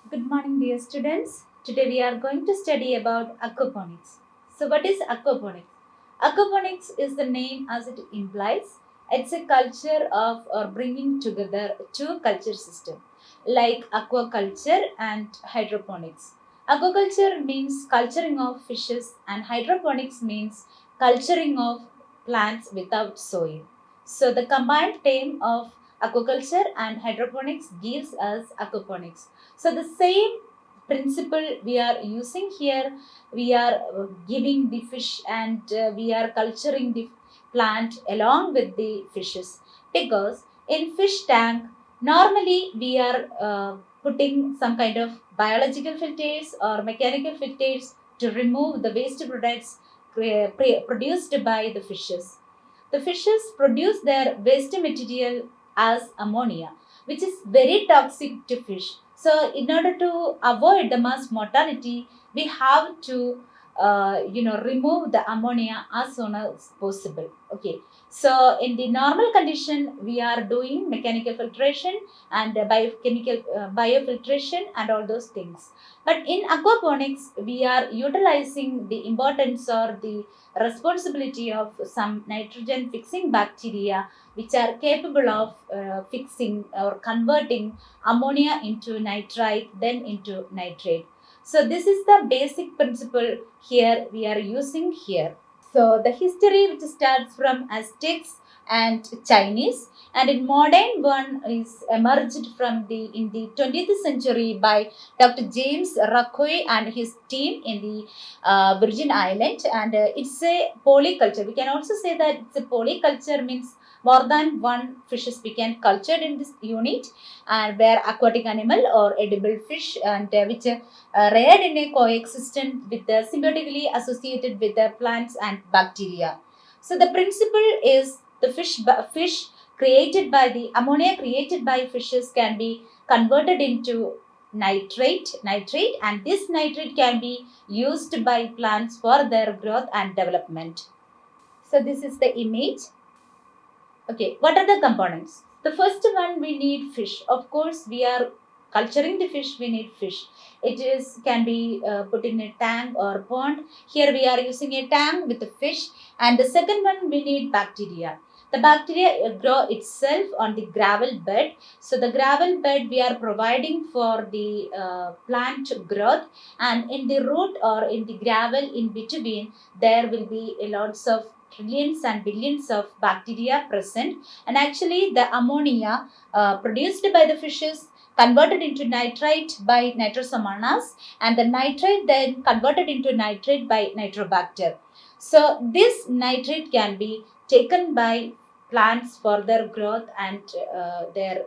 Good morning, dear students. Today we are going to study about aquaponics. So, what is aquaponics? Aquaponics is the name as it implies. It's a culture of or bringing together two culture systems like aquaculture and hydroponics. Aquaculture means culturing of fishes, and hydroponics means culturing of plants without soil. So, the combined term of aquaculture and hydroponics gives us aquaponics. So the same principle we are using here, we are giving the fish and we are culturing the plant along with the fishes, because in fish tank normally we are putting some kind of biological filters or mechanical filters to remove the waste products produced by the fishes. The fishes produce their waste material as ammonia, which is very toxic to fish. So, in order to avoid the mass mortality, we have to remove the ammonia as soon as possible. Okay. So, in the normal condition, we are doing mechanical filtration and biochemical biofiltration and all those things. But in aquaponics, we are utilizing the importance or the responsibility of some nitrogen fixing bacteria which are capable of fixing or converting ammonia into nitrite, then into nitrate. So, this is the basic principle here we are using here. So, the history which starts from Aztecs and Chinese, and in modern one is emerged from the in the 20th century by Dr. James Rakoy and his team in the Virgin Island, and it's a polyculture. We can also say that it's a polyculture means more than one fish is being cultured in this unit, and where aquatic animal or edible fish and which reared in a coexistent with the symbiotically associated with the plants and bacteria. So the principle is the fish created by the ammonia created by fishes can be converted into nitrate, and this nitrate can be used by plants for their growth and development. So this is the image. Okay, what are the components? The first one, we need fish. Of course, we are culturing the fish. We need fish. It is can be put in a tank or pond. Here we are using a tank with the fish. And the second one, we need bacteria. The bacteria grow itself on the gravel bed. So the gravel bed we are providing for the plant growth, and in the root or in the gravel in between there will be a lots of trillions and billions of bacteria present, and actually the ammonia produced by the fishes converted into nitrite by nitrosomonas, and the nitrite then converted into nitrate by nitrobacter. So this nitrate can be taken by plants for their growth and their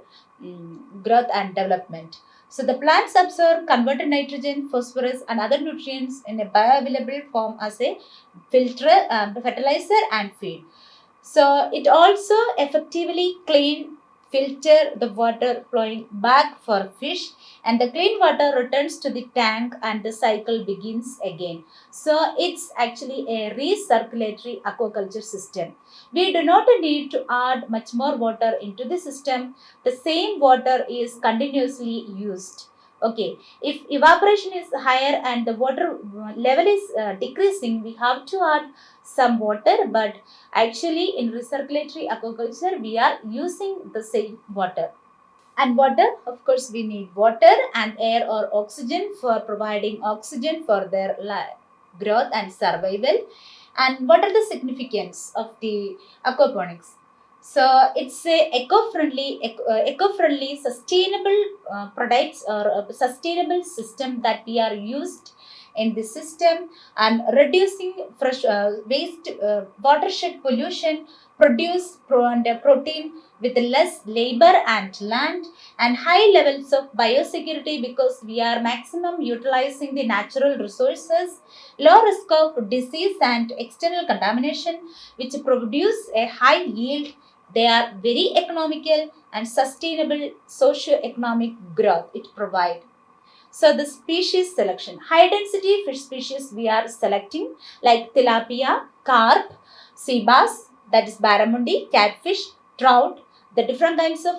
growth and development. So the plants absorb converted nitrogen, phosphorus, and other nutrients in a bioavailable form as a filter, fertilizer, and feed. So it also effectively clean filter the water flowing back for fish, and the clean water returns to the tank and the cycle begins again. So it's actually a recirculatory aquaculture system. We do not need to add much more water into the system. The same water is continuously used. Okay, if evaporation is higher and the water level is decreasing, we have to add some water, but actually in recirculatory aquaculture we are using the same water. And water, of course, we need water and air or oxygen for providing oxygen for their growth and survival. And what are the significance of the aquaponics? So it's a eco-friendly, sustainable products or a sustainable system that we are used in the system, and reducing fresh waste, watershed pollution, and protein with less labor and land, and high levels of biosecurity because we are maximum utilizing the natural resources, low risk of disease and external contamination, which produce a high yield. They are very economical and sustainable socio-economic growth it provides. So the species selection, high density fish species we are selecting like tilapia, carp, sea bass, that is barramundi, catfish, trout, the different kinds of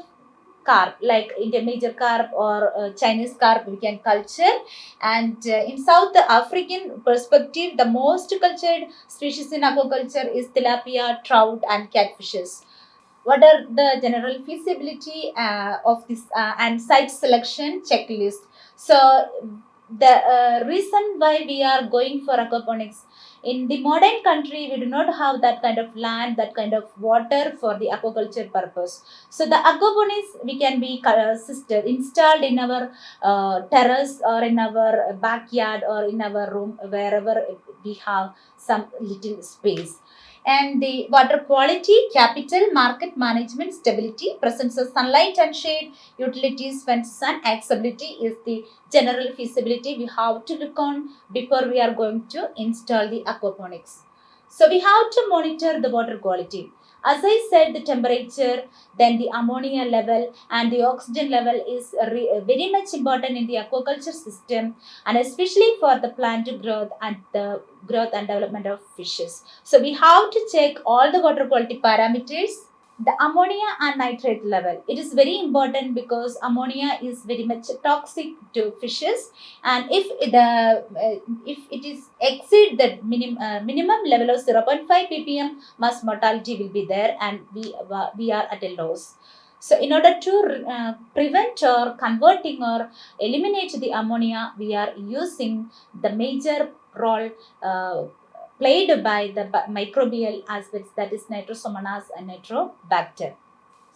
carp, like Indian major carp or Chinese carp, we can culture. And in South African perspective, the most cultured species in aquaculture is tilapia, trout, and catfishes. What are the general feasibility of this and site selection checklist? So the reason why we are going for aquaponics, in the modern country we do not have that kind of land, that kind of water for the aquaculture purpose. So the aquaponics we can be sister installed in our terrace or in our backyard or in our room, wherever we have some little space. And the water quality, capital, market management, stability, presence of sunlight and shade, utilities, fences, and accessibility is the general feasibility we have to look on before we are going to install the aquaponics. So we have to monitor the water quality. As I said, the temperature, then the ammonia level and the oxygen level is very much important in the aquaculture system, and especially for the plant growth and the growth and development of fishes. So we have to check all the water quality parameters. The ammonia and nitrate level, it is very important because ammonia is very much toxic to fishes, and if it is exceed the minimum level of 0.5 ppm, mass mortality will be there, and we are at a loss. So in order to prevent or converting or eliminate the ammonia, we are using the major role played by the microbial aspects, that is Nitrosomonas and Nitrobacter.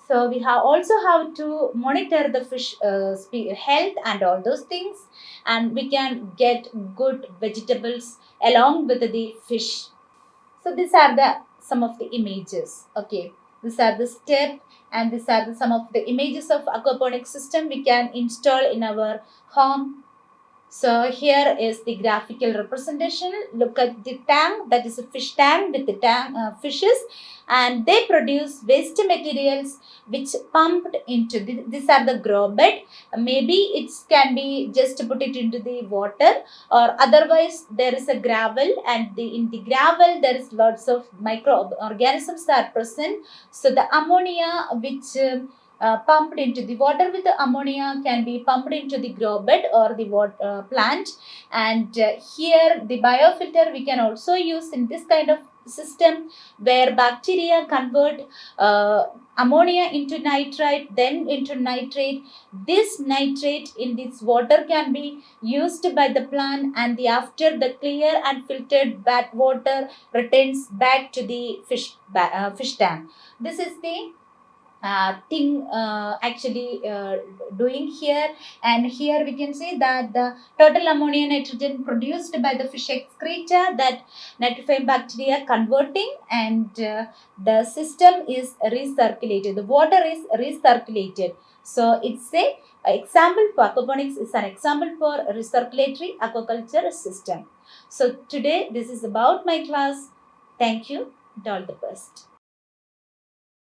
So we have also have to monitor the fish health and all those things, and we can get good vegetables along with the fish. So these are the some of the images. Okay, these are the step, and these are some of the images of aquaponic system we can install in our home. So here is the graphical representation. Look at the tank, that is a fish tank with the fishes, and they produce waste materials which pumped into these are the grow bed. Maybe it can be just put it into the water, or otherwise there is a gravel, and in the gravel there is lots of microorganisms are present. So the ammonia which pumped into the water with the ammonia can be pumped into the grow bed or the plant. And here the biofilter we can also use in this kind of system, where bacteria convert ammonia into nitrite, then into nitrate. This nitrate in this water can be used by the plant, and the after the clear and filtered bad water returns back to the fish tank. This is the thing actually doing here. And here we can see that the total ammonia nitrogen produced by the fish excreta, that nitrifying bacteria converting, and the system is recirculated, the water is recirculated. So it's a example for aquaponics, is an example for recirculatory aquaculture system. So today this is about my class. Thank you and all the best.